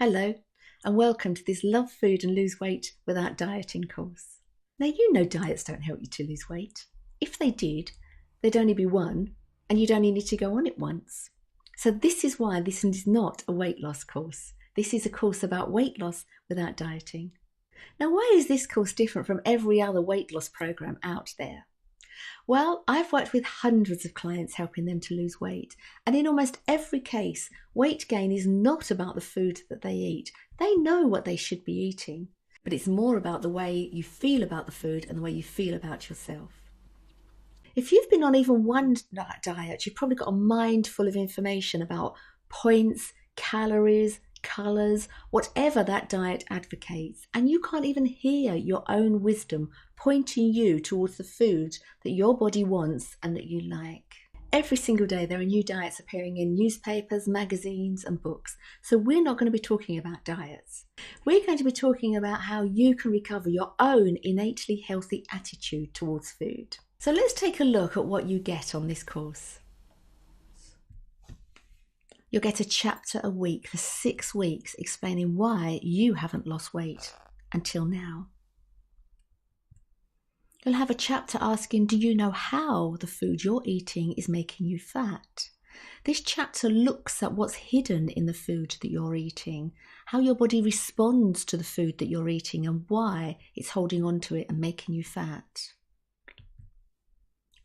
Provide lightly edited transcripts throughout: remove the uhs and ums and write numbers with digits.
Hello, and welcome to this Love Food and Lose Weight Without Dieting course. Now, you know diets don't help you to lose weight. If they did, there'd only be one, and you'd only need to go on it once. So this is why this is not a weight loss course. This is a course about weight loss without dieting. Now, why is this course different from every other weight loss program out there? Well, I've worked with hundreds of clients helping them to lose weight, and in almost every case, weight gain is not about the food that they eat. They know what they should be eating, but it's more about the way you feel about the food and the way you feel about yourself. If you've been on even one diet, you've probably got a mind full of information about points, calories, colours, whatever that diet advocates, and you can't even hear your own wisdom pointing you towards the food that your body wants and that you like. Every single day there are new diets appearing in newspapers, magazines and books, so we're not going to be talking about diets. We're going to be talking about how you can recover your own innately healthy attitude towards food. So let's take a look at what you get on this course. You'll get a chapter a week for 6 weeks explaining why you haven't lost weight until now. You'll have a chapter asking, do you know how the food you're eating is making you fat? This chapter looks at what's hidden in the food that you're eating, how your body responds to the food that you're eating and why it's holding on to it and making you fat.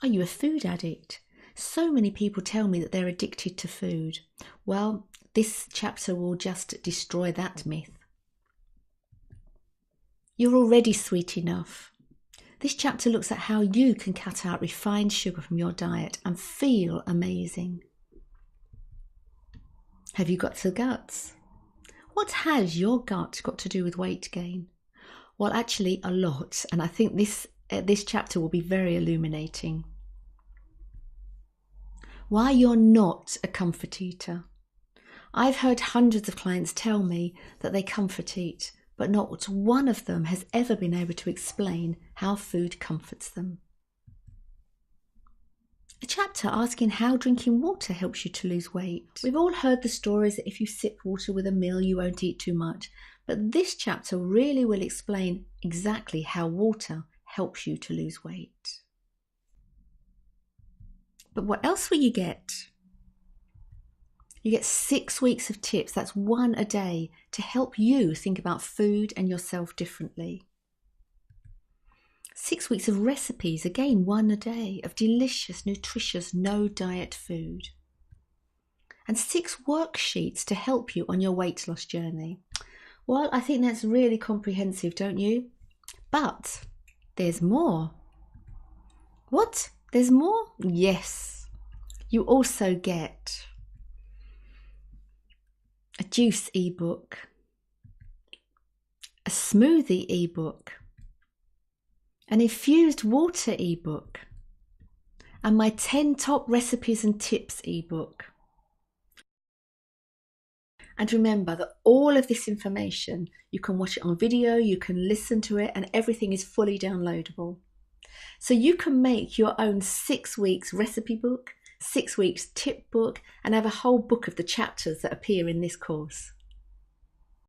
Are you a food addict? So many people tell me that they're addicted to food. Well, this chapter will just destroy that myth. You're already sweet enough. This chapter looks at how you can cut out refined sugar from your diet and feel amazing. Have you got the guts? What has your gut got to do with weight gain? Well, actually a lot, and I think this chapter will be very illuminating. Why you're not a comfort eater. I've heard hundreds of clients tell me that they comfort eat, but not one of them has ever been able to explain how food comforts them. A chapter asking how drinking water helps you to lose weight. We've all heard the stories that if you sip water with a meal, you won't eat too much, but this chapter really will explain exactly how water helps you to lose weight. But what else will you get? You get 6 weeks of tips, that's 1 a day, to help you think about food and yourself differently. 6 weeks of recipes, again 1 a day, of delicious, nutritious, no diet food. And 6 worksheets to help you on your weight loss journey. Well, I think that's really comprehensive, don't you? But there's more. What? There's more? Yes. You also get a juice ebook, a smoothie ebook, an infused water ebook, and my 10 top recipes and tips ebook. And remember that all of this information, you can watch it on video, you can listen to it, and everything is fully downloadable. So you can make your own 6 weeks recipe book, 6 weeks tip book, and have a whole book of the chapters that appear in this course.